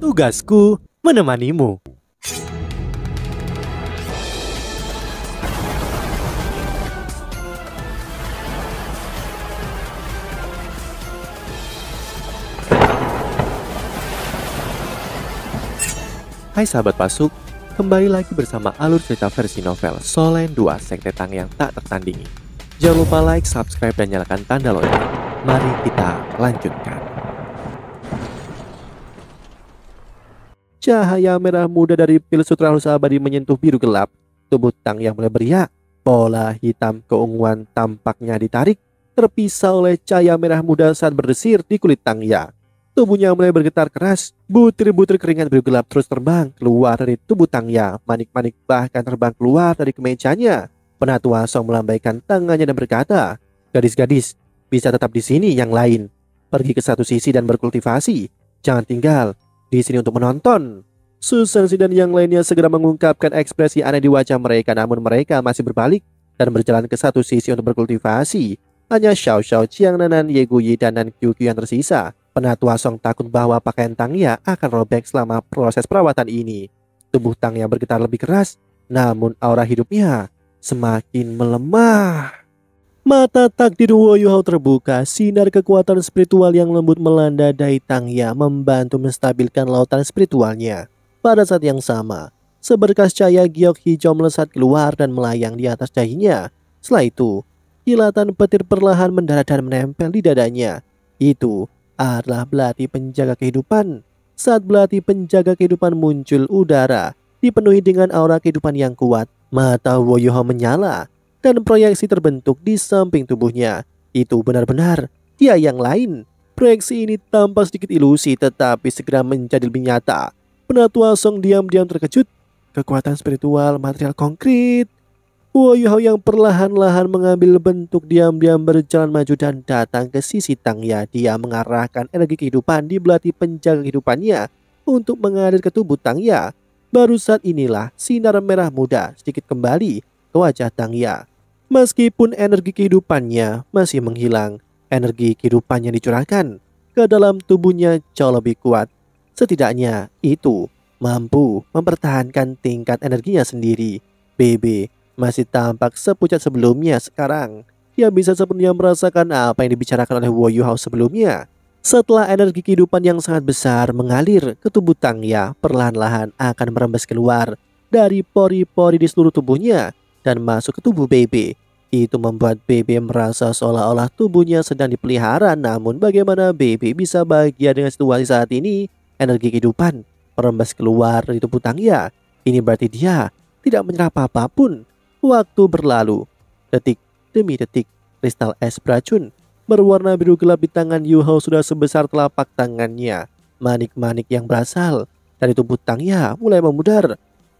Tugasku menemanimu. Hai sahabat Pasuk, kembali lagi bersama alur cerita versi novel Solen 2 Sekte Tang yang tak tertandingi. Jangan lupa like, subscribe, dan nyalakan tanda lonceng. Mari kita lanjutkan. Cahaya merah muda dari pil sutra halus abadi menyentuh biru gelap. Tubuh Tang yang mulai beriak. Pola hitam keunguan tampaknya ditarik, terpisah oleh cahaya merah muda saat berdesir di kulit Tang Ya. Tubuhnya mulai bergetar keras. Butir-butir keringat biru gelap terus terbang keluar dari tubuh Tang Ya. Manik-manik bahkan terbang keluar dari kemejanya. Penatua Song melambaikan tangannya dan berkata, "Gadis-gadis, bisa tetap di sini, yang lain pergi ke satu sisi dan berkultivasi. Jangan tinggal di sini untuk menonton." Susansi dan yang lainnya segera mengungkapkan ekspresi aneh di wajah mereka, namun mereka masih berbalik dan berjalan ke satu sisi untuk berkultivasi. Hanya Xiao Xiao, Chiang Nanan, Ye Guyi, dan Nan Qiu Qiu yang tersisa. Penatua Song takut bahwa pakaian Tang Ya akan robek selama proses perawatan ini. Tubuh Tang Ya bergetar lebih keras, namun aura hidupnya semakin melemah. Mata takdir Wo Yuhao terbuka. Sinar kekuatan spiritual yang lembut melanda dahi Tang Ya, membantu menstabilkan lautan spiritualnya. Pada saat yang sama, seberkas cahaya giok hijau melesat keluar dan melayang di atas dahinya. Setelah itu, kilatan petir perlahan mendarat dan menempel di dadanya. Itu adalah belati penjaga kehidupan. Saat belati penjaga kehidupan muncul, udara dipenuhi dengan aura kehidupan yang kuat. Mata Wo Yuhao menyala dan proyeksi terbentuk di samping tubuhnya. Itu benar-benar dia yang lain. Proyeksi ini tampak sedikit ilusi, tetapi segera menjadi lebih nyata. Penatua Song diam-diam terkejut. Kekuatan spiritual material konkret. Wo Yuhao yang perlahan-lahan mengambil bentuk diam-diam berjalan maju dan datang ke sisi Tang Ya. Dia mengarahkan energi kehidupan di belati penjaga kehidupannya untuk mengalir ke tubuh Tang Ya. Baru saat inilah sinar merah muda sedikit kembali ke wajah Tang Ya. Meskipun energi kehidupannya masih menghilang, energi kehidupannya dicurahkan ke dalam tubuhnya jauh lebih kuat. Setidaknya itu mampu mempertahankan tingkat energinya sendiri. BB masih tampak sepucat sebelumnya. Sekarang dia bisa sepenuhnya merasakan apa yang dibicarakan oleh Wo Yuhao sebelumnya. Setelah energi kehidupan yang sangat besar mengalir ke tubuh Tang Ya, perlahan-lahan akan merembes keluar dari pori-pori di seluruh tubuhnya dan masuk ke tubuh BB. Itu membuat BB merasa seolah-olah tubuhnya sedang dipelihara. Namun bagaimana BB bisa bahagia dengan situasi saat ini? Energi kehidupan merembes keluar dari tubuh Tang Ya. Ini berarti dia tidak menyerah apapun. Waktu berlalu, detik demi detik, kristal es beracun berwarna biru gelap di tangan Yuhao sudah sebesar telapak tangannya. Manik-manik yang berasal dari tubuh Tang Ya mulai memudar.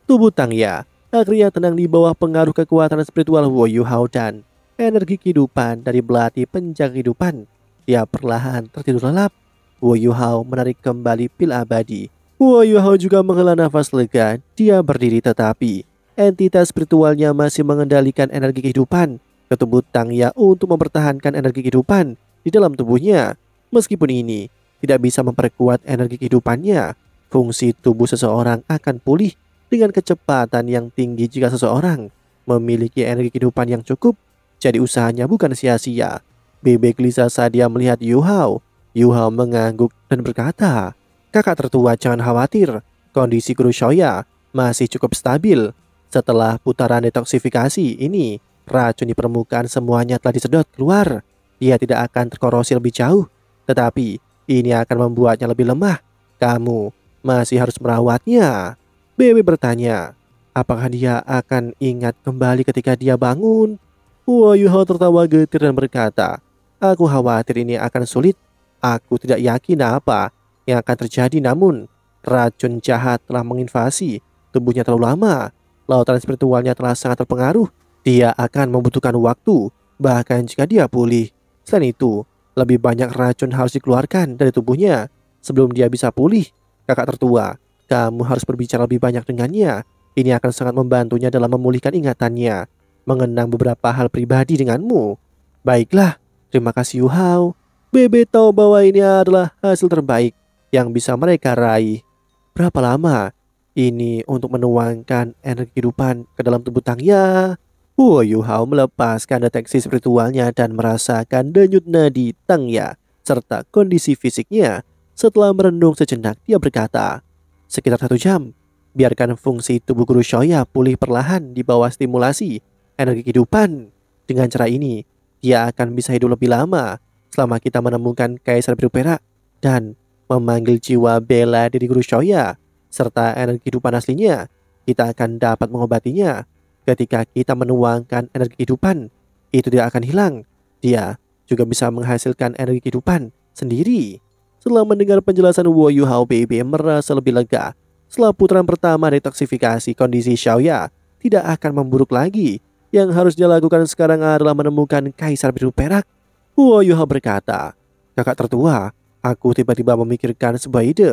Tubuh Tang Ya akhirnya tenang di bawah pengaruh kekuatan spiritual Wo Yuhao dan energi kehidupan dari belati penjaga kehidupan. Dia perlahan tertidur lelap. Wo Yuhao menarik kembali pil abadi. Wo Yuhao juga menghela nafas lega. Dia berdiri, tetapi entitas spiritualnya masih mengendalikan energi kehidupan ke tubuh Tang Ya untuk mempertahankan energi kehidupan di dalam tubuhnya. Meskipun ini tidak bisa memperkuat energi kehidupannya, fungsi tubuh seseorang akan pulih dengan kecepatan yang tinggi jika seseorang memiliki energi kehidupan yang cukup. Jadi usahanya bukan sia-sia. BB gelisah saat dia melihat Yuhao. Yuhao mengangguk dan berkata, "Kakak tertua, jangan khawatir. Kondisi Guru Shoya masih cukup stabil. Setelah putaran detoksifikasi ini, racun di permukaan semuanya telah disedot keluar. Dia tidak akan terkorosi lebih jauh, tetapi ini akan membuatnya lebih lemah. Kamu masih harus merawatnya." BB bertanya, apakah dia akan ingat kembali ketika dia bangun? Wo Yuhao tertawa getir dan berkata, "Aku khawatir ini akan sulit. Aku tidak yakin apa yang akan terjadi, namun racun jahat telah menginvasi tubuhnya terlalu lama. Lautan spiritualnya telah sangat terpengaruh. Dia akan membutuhkan waktu, bahkan jika dia pulih. Selain itu, lebih banyak racun harus dikeluarkan dari tubuhnya sebelum dia bisa pulih. Kakak tertua, kamu harus berbicara lebih banyak dengannya. Ini akan sangat membantunya dalam memulihkan ingatannya, mengenang beberapa hal pribadi denganmu." "Baiklah, terima kasih Yuhao." BB tahu bahwa ini adalah hasil terbaik yang bisa mereka raih. Berapa lama ini untuk menuangkan energi kehidupan ke dalam tubuh Tangya? Wu Yuhao melepaskan deteksi spiritualnya dan merasakan denyut nadi Tangya serta kondisi fisiknya. Setelah merenung sejenak, dia berkata, sekitar 1 jam. Biarkan fungsi tubuh guru Shoya pulih perlahan di bawah stimulasi energi kehidupan. Dengan cara ini, dia akan bisa hidup lebih lama selama kita menemukan Kaisar Biru Perak dan memanggil jiwa bela diri guru Shoya serta energi kehidupan aslinya. Kita akan dapat mengobatinya. Ketika kita menuangkan energi kehidupan, itu tidak akan hilang. Dia juga bisa menghasilkan energi kehidupan sendiri. Setelah mendengar penjelasan Wu Yuhao, BB merasa lebih lega. Setelah putaran pertama detoksifikasi, kondisi Xiaoya tidak akan memburuk lagi. Yang harus dia lakukan sekarang adalah menemukan Kaisar Biru Perak. Wu Yuhao berkata, kakak tertua, aku tiba-tiba memikirkan sebuah ide.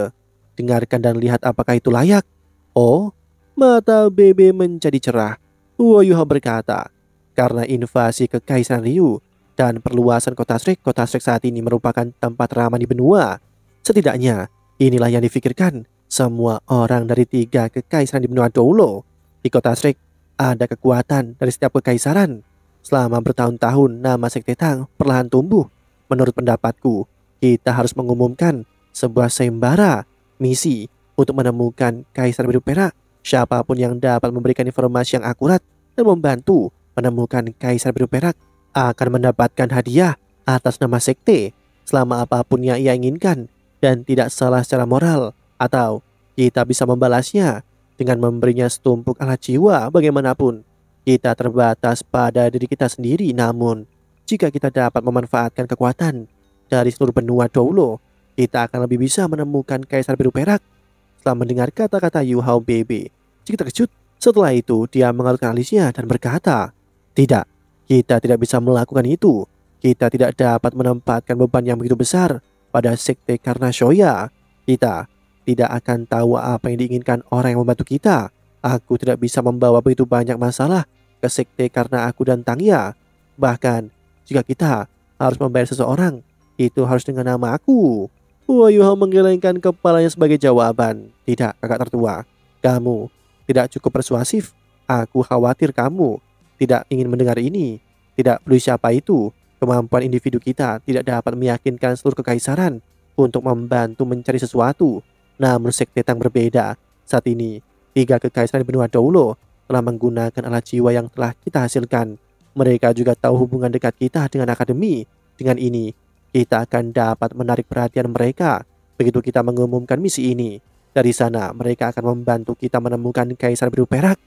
Dengarkan dan lihat apakah itu layak. Oh, mata BB menjadi cerah. Wu Yuhao berkata, karena invasi ke Kaisaran Ryu dan perluasan kota Shrek saat ini merupakan tempat ramah di benua. Setidaknya, inilah yang difikirkan semua orang dari 3 kekaisaran di benua Doulo. Di kota Shrek ada kekuatan dari setiap kekaisaran. Selama bertahun-tahun nama Sekte Tang perlahan tumbuh. Menurut pendapatku, kita harus mengumumkan sebuah sayembara misi untuk menemukan Kaisar Biru Perak. Siapapun yang dapat memberikan informasi yang akurat dan membantu menemukan Kaisar Biru Perak akan mendapatkan hadiah atas nama sekte selama apapun yang ia inginkan dan tidak salah secara moral, atau kita bisa membalasnya dengan memberinya setumpuk alat jiwa. Bagaimanapun, kita terbatas pada diri kita sendiri, namun jika kita dapat memanfaatkan kekuatan dari seluruh benua Doulo, kita akan lebih bisa menemukan Kaisar Biru Perak. Setelah mendengar kata-kata Yuhao, BB sedikit terkejut. Setelah itu dia mengalungkan alisnya dan berkata, tidak, kita tidak bisa melakukan itu. Kita tidak dapat menempatkan beban yang begitu besar pada sekte karena Shoya. Kita tidak akan tahu apa yang diinginkan orang yang membantu kita. Aku tidak bisa membawa begitu banyak masalah ke sekte karena aku dan Tangya. Bahkan jika kita harus membayar seseorang, itu harus dengan nama aku. Wu Yuhao menggelengkan kepalanya sebagai jawaban. Tidak, kakak tertua. Kamu tidak cukup persuasif. Aku khawatir kamu tidak ingin mendengar ini. Tidak peduli siapa itu, kemampuan individu kita tidak dapat meyakinkan seluruh kekaisaran untuk membantu mencari sesuatu. Namun sekte Tang berbeda. Saat ini, 3 kekaisaran di benua Doulo telah menggunakan alat jiwa yang telah kita hasilkan. Mereka juga tahu hubungan dekat kita dengan akademi. Dengan ini, kita akan dapat menarik perhatian mereka. Begitu kita mengumumkan misi ini, dari sana mereka akan membantu kita menemukan Kaisar Biru Perak.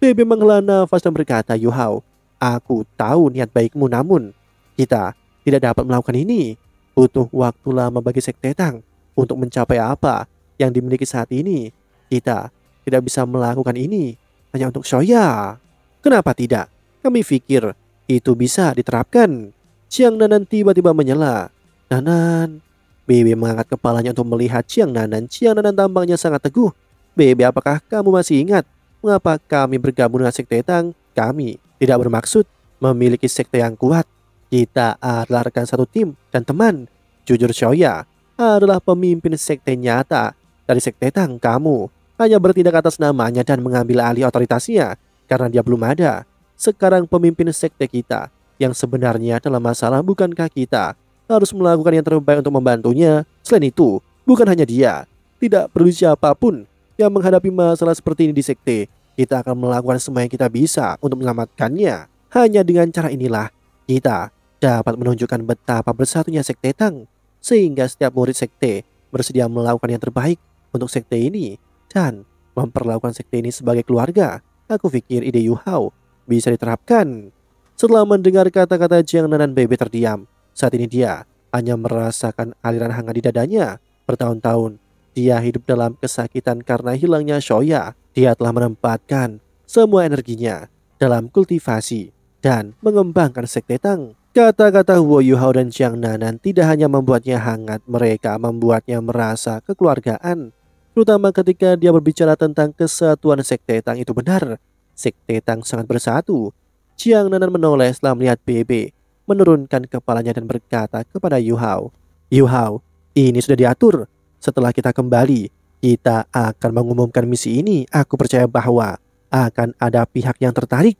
BB menghela nafas dan berkata, Yuhao, aku tahu niat baikmu, namun kita tidak dapat melakukan ini. Butuh waktu lama bagi sekte Tang untuk mencapai apa yang dimiliki saat ini. Kita tidak bisa melakukan ini hanya untuk Shoya. Kenapa tidak? Kami pikir itu bisa diterapkan. Chiang Nanan tiba-tiba menyela. Nanan. BB mengangkat kepalanya untuk melihat Chiang Nanan. Chiang Nanan tampaknya sangat teguh. BB, apakah kamu masih ingat mengapa kami bergabung dengan sekte Tang? Kami tidak bermaksud memiliki sekte yang kuat. Kita adalah rekan satu tim dan teman. Jujur, Shoya adalah pemimpin sekte nyata dari sekte Tang. Kamu hanya bertindak atas namanya dan mengambil alih otoritasnya karena dia belum ada. Sekarang pemimpin sekte kita yang sebenarnya dalam masalah. Bukankah kita harus melakukan yang terbaik untuk membantunya? Selain itu, bukan hanya dia, tidak perlu siapapun yang menghadapi masalah seperti ini di sekte. Kita akan melakukan semua yang kita bisa untuk menyelamatkannya. Hanya dengan cara inilah kita dapat menunjukkan betapa bersatunya sekte Tang, sehingga setiap murid sekte bersedia melakukan yang terbaik untuk sekte ini dan memperlakukan sekte ini sebagai keluarga. Aku pikir ide Yuhao bisa diterapkan. Setelah mendengar kata-kata Chiang Nanan, BB terdiam. Saat ini dia hanya merasakan aliran hangat di dadanya. Bertahun-tahun dia hidup dalam kesakitan karena hilangnya Shoya. Dia telah menempatkan semua energinya dalam kultivasi dan mengembangkan sekte Tang. Kata-kata Wu Yuhao dan Chiang Nanan tidak hanya membuatnya hangat, mereka membuatnya merasa kekeluargaan. Terutama ketika dia berbicara tentang kesatuan sekte Tang. Itu benar, sekte Tang sangat bersatu. Chiang Nanan menoleh setelah melihat BB menurunkan kepalanya dan berkata kepada Yuhao, Yuhao, ini sudah diatur. Setelah kita kembali, kita akan mengumumkan misi ini. Aku percaya bahwa akan ada pihak yang tertarik.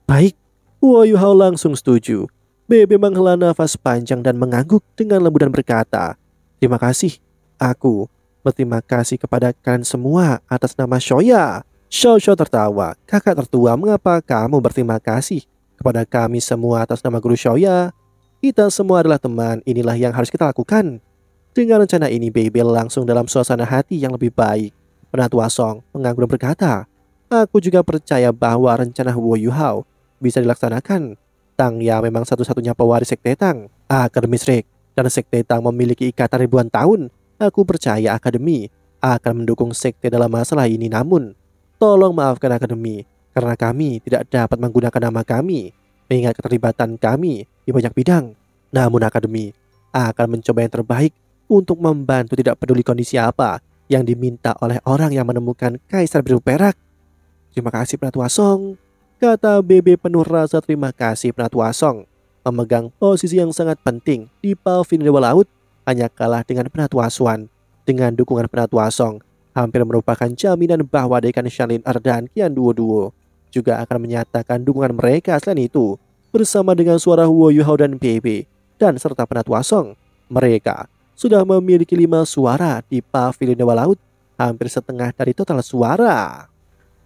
Baik, Huo Yuhao langsung setuju. Bebe menghela nafas panjang dan mengangguk dengan lembut dan berkata, terima kasih. Aku berterima kasih kepada kalian semua atas nama Shoya. Xiao Xiao tertawa. Kakak tertua, mengapa kamu berterima kasih kepada kami semua atas nama Guru Shoya? Kita semua adalah teman, inilah yang harus kita lakukan. Dengan rencana ini, Bebe langsung dalam suasana hati yang lebih baik. Penatua Song mengangguk dan berkata, aku juga percaya bahwa rencana Huo Yuhao bisa dilaksanakan. Tang Ya memang satu-satunya pewaris Sekte Tang. Akademi Shrek dan Sekte Tang memiliki ikatan ribuan tahun. Aku percaya Akademi akan mendukung Sekte dalam masalah ini. Namun, tolong maafkan Akademi karena kami tidak dapat menggunakan nama kami mengingat keterlibatan kami di banyak bidang. Namun Akademi akan mencoba yang terbaik untuk membantu, tidak peduli kondisi apa yang diminta oleh orang yang menemukan Kaisar Biru Perak. Terima kasih Penatua Song, kata Bebe penuh rasa terima kasih. Penatua Song memegang posisi yang sangat penting di Pavilion Dewa Laut, hanya kalah dengan Penatua Swan. Dengan dukungan Penatua Song, hampir merupakan jaminan bahwa Dekan Shanlin dan Qian Duo juga akan menyatakan dukungan mereka. Selain itu, bersama dengan suara Huo Yuhao dan Bebe dan serta Penatua Song, mereka sudah memiliki 5 suara di Pavilion Dewa Laut, hampir setengah dari total suara.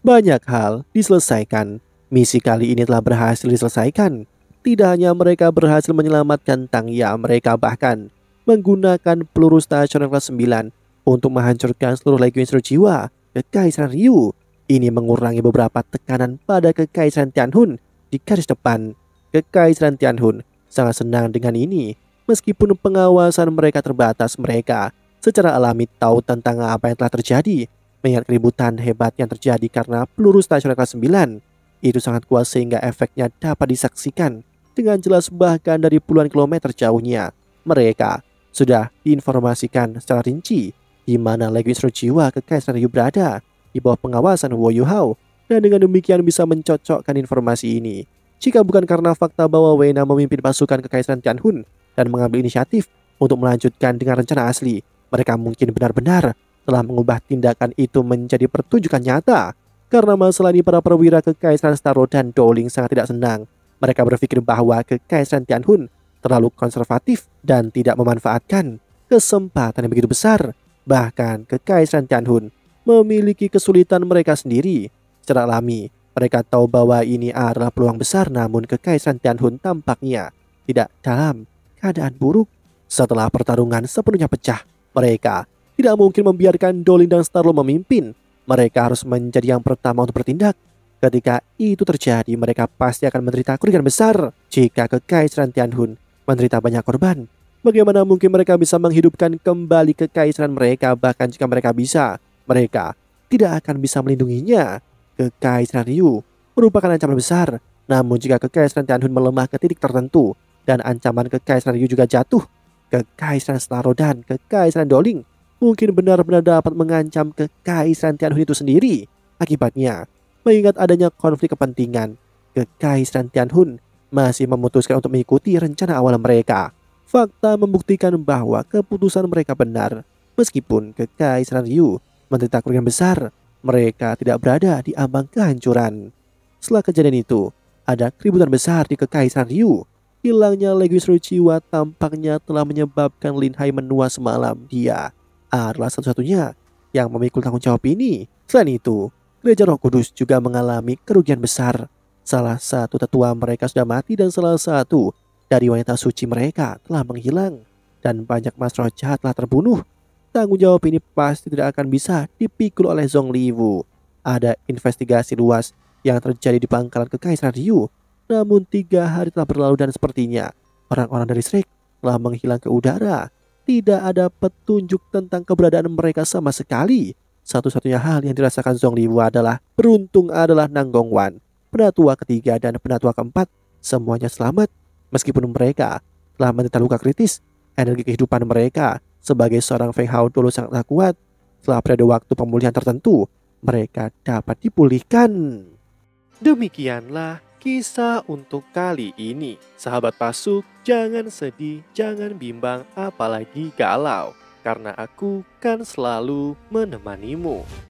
Banyak hal diselesaikan. Misi kali ini telah berhasil diselesaikan. Tidak hanya mereka berhasil menyelamatkan Tang Ya, mereka bahkan menggunakan peluru stasioner kelas 9 untuk menghancurkan seluruh Legiun Seru Jiwa Kekaisaran Ryu. Ini mengurangi beberapa tekanan pada Kekaisaran Tianhun di garis depan. Kekaisaran Tianhun sangat senang dengan ini. Meskipun pengawasan mereka terbatas, mereka secara alami tahu tentang apa yang telah terjadi. Mengingat keributan hebat yang terjadi karena peluru stasioner kelas 9 itu sangat kuat sehingga efeknya dapat disaksikan dengan jelas bahkan dari puluhan kilometer jauhnya. Mereka sudah diinformasikan secara rinci di mana Legiun Seru Jiwa Kekaisaran Ryu berada di bawah pengawasan Huo Yuhao, dan dengan demikian bisa mencocokkan informasi ini. Jika bukan karena fakta bahwa Wei Na memimpin pasukan Kekaisaran Tianhun dan mengambil inisiatif untuk melanjutkan dengan rencana asli, mereka mungkin benar-benar telah mengubah tindakan itu menjadi pertunjukan nyata. Karena masalah ini, para perwira Kekaisaran Starro dan Dowling sangat tidak senang. Mereka berpikir bahwa Kekaisaran Tianhun terlalu konservatif dan tidak memanfaatkan kesempatan yang begitu besar. Bahkan Kekaisaran Tianhun memiliki kesulitan mereka sendiri. Secara alami, mereka tahu bahwa ini adalah peluang besar, namun Kekaisaran Tianhun tampaknya tidak dalam keadaan buruk. Setelah pertarungan sepenuhnya pecah, mereka tidak mungkin membiarkan Dowling dan Starlo memimpin. Mereka harus menjadi yang pertama untuk bertindak. Ketika itu terjadi, mereka pasti akan menderita kerugian besar. Jika Kekaisaran Tianhun menderita banyak korban, bagaimana mungkin mereka bisa menghidupkan kembali kekaisaran mereka? Bahkan jika mereka bisa, mereka tidak akan bisa melindunginya. Kekaisaran Ryu merupakan ancaman besar. Namun jika Kekaisaran Tianhun melemah ke titik tertentu dan ancaman Kekaisaran Ryu juga jatuh, Kekaisaran Starro dan Kekaisaran Dowling mungkin benar-benar dapat mengancam Kekaisaran Tianhun itu sendiri. Akibatnya, mengingat adanya konflik kepentingan, Kekaisaran Tianhun masih memutuskan untuk mengikuti rencana awal mereka. Fakta membuktikan bahwa keputusan mereka benar. Meskipun Kekaisaran Ryu menderita kerugian besar, mereka tidak berada di ambang kehancuran. Setelah kejadian itu, ada keributan besar di Kekaisaran Ryu. Hilangnya Legiun Seru Jiwa tampaknya telah menyebabkan Lin Hai menua semalam. Dia adalah satu-satunya yang memikul tanggung jawab ini. Selain itu, Gereja Roh Kudus juga mengalami kerugian besar. Salah satu tetua mereka sudah mati dan salah satu dari wanita suci mereka telah menghilang. Dan banyak mas roh jahat telah terbunuh. Tanggung jawab ini pasti tidak akan bisa dipikul oleh Zhong Liwu. Ada investigasi luas yang terjadi di pangkalan Kekaisaran Ryu. Namun 3 hari telah berlalu dan sepertinya orang-orang dari Shrek telah menghilang ke udara. Tidak ada petunjuk tentang keberadaan mereka sama sekali. Satu-satunya hal yang dirasakan Zhong Liwu adalah beruntung adalah Nanggong Wan, penatua ketiga dan penatua keempat, semuanya selamat. Meskipun mereka telah menderita luka kritis, energi kehidupan mereka sebagai seorang Feng Hao dulu sangatlah kuat. Setelah periode waktu pemulihan tertentu, mereka dapat dipulihkan. Demikianlah kisah untuk kali ini. Sahabat Pasuk, jangan sedih, jangan bimbang, apalagi galau. karena aku kan selalu menemanimu.